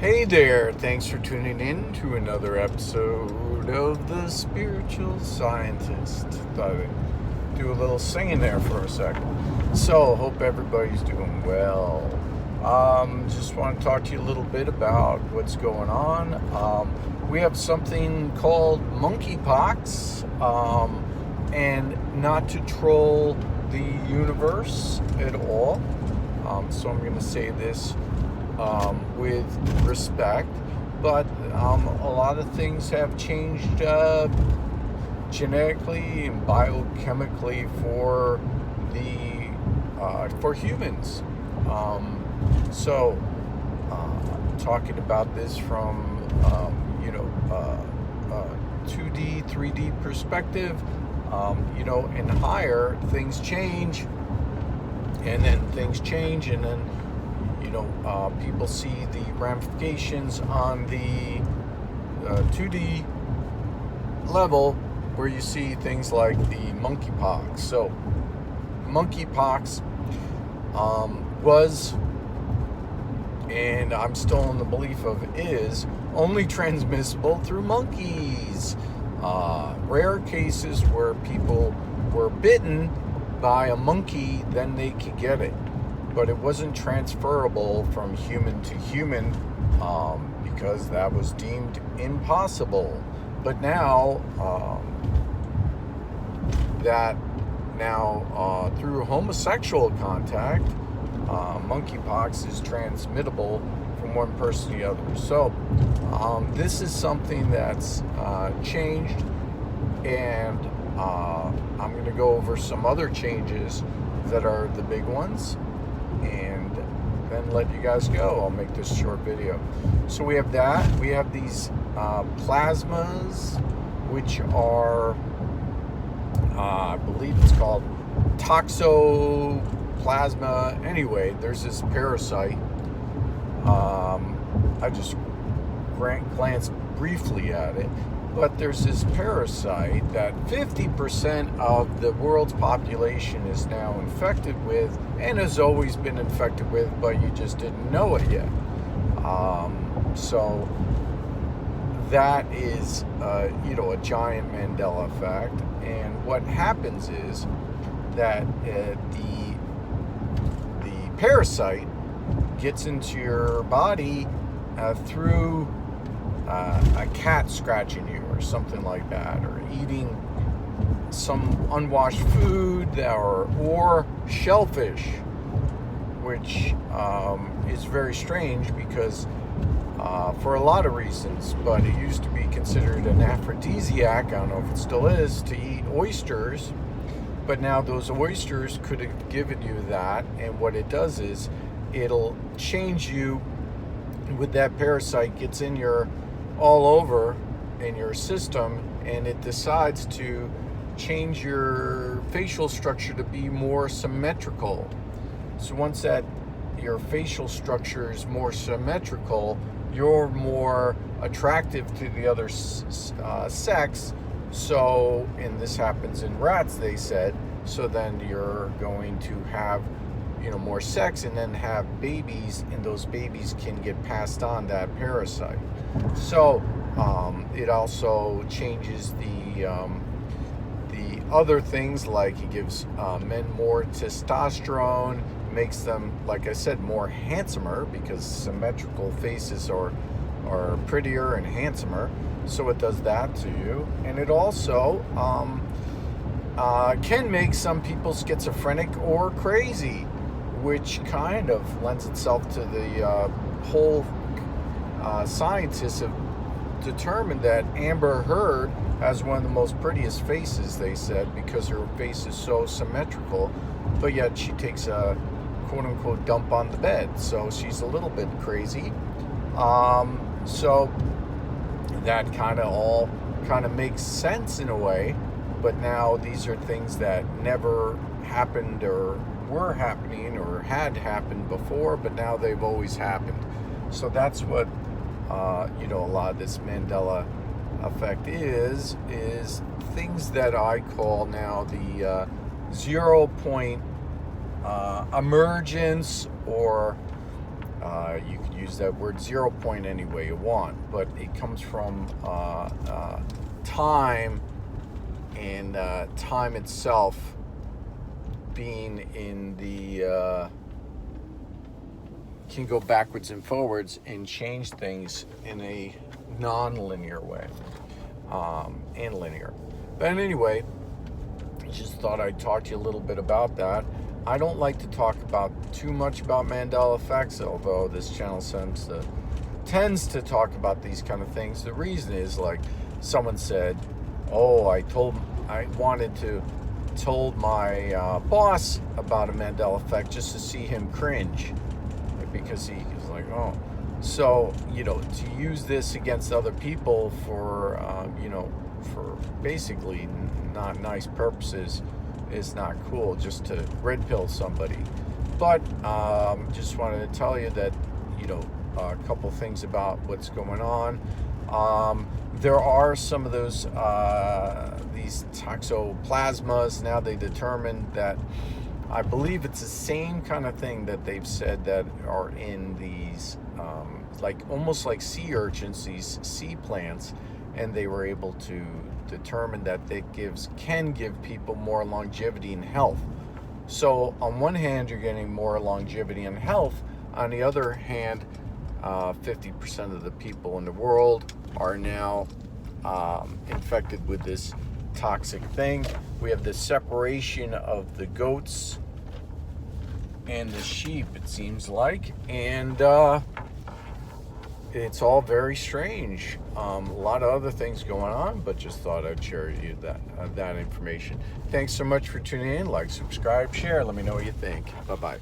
Hey there, thanks for tuning in to another episode of The Spiritual Scientist. Thought I'd do a little singing there for a second. So, hope everybody's doing well. Just want to talk to you a little bit about what's going on. We have something called monkeypox, and not to troll the universe at all. So I'm going to say this with respect, but a lot of things have changed genetically and biochemically for humans. Talking about this from 2D, 3D perspective, and higher, things change, and then things change, and then people see the ramifications on the 2D level, where you see things like the monkeypox. So, monkeypox was, and I'm still in the belief of is, only transmissible through monkeys. Rare cases where people were bitten by a monkey, then they could get it. But it wasn't transferable from human to human because that was deemed impossible. But now, through homosexual contact, monkeypox is transmittable from one person to the other. So this is something that's changed, and I'm going to go over some other changes that are the big ones, and then let you guys go. I'll make this short video. So we have that. We have these plasmas, which are, I believe it's called Toxoplasma. Anyway, there's this parasite. I just glanced briefly at it. But there's this parasite that 50% of the world's population is now infected with, and has always been infected with, but you just didn't know it yet. So that is, a giant Mandela effect. And what happens is that the parasite gets into your body through a cat scratching you or something like that, or eating some unwashed food, or shellfish, which is very strange because for a lot of reasons, but it used to be considered an aphrodisiac, I don't know if it still is, to eat oysters, but now those oysters could have given you that, and what it does is it'll change you with that parasite, gets in your all over in your system, and it decides to change your facial structure to be more symmetrical. So once that your facial structure is more symmetrical, you're more attractive to the other sex. So, and this happens in rats, they said, so then you're going to have more sex and then have babies, and those babies can get passed on that parasite. So it also changes the other things, like it gives men more testosterone, makes them, like I said, more handsomer, because symmetrical faces are prettier and handsomer. So it does that to you, and it also can make some people schizophrenic or crazy, which kind of lends itself to the whole scientists have determined that Amber Heard has one of the most prettiest faces, they said, because her face is so symmetrical, but yet she takes a quote-unquote dump on the bed, so she's a little bit crazy. So that kind of makes sense in a way, but now these are things that never happened or were happening or had happened before, but now they've always happened. So that's what a lot of this Mandela effect is things that I call now the 0 point emergence or You could use that word 0 point any way you want, but it comes from time, and time itself being in the can go backwards and forwards and change things in a non-linear way, and linear. But anyway, just thought I'd talk to you a little bit about that. I don't like to talk about too much about Mandela effects, although this channel tends to talk about these kind of things. The reason is, like, someone said, "Oh, I wanted to told my boss about a Mandela effect just to see him cringe, because he was like, oh." So, to use this against other people for for basically not nice purposes is not cool, just to red pill somebody. But just wanted to tell you that, a couple things about what's going on. There are some of those these toxoplasmas. Now they determined that, I believe it's the same kind of thing that they've said that are in these almost like sea urchins, these sea plants, and they were able to determine that it can give people more longevity and health. So on one hand, you're getting more longevity and health. On the other hand, 50% of the people in the world are now infected with this toxic thing. We have the separation of the goats and the sheep, it seems like, and it's all very strange. A lot of other things going on, but just thought I'd share with you that information. Thanks so much for tuning in. Like, subscribe, share. Let me know what you think. Bye-bye.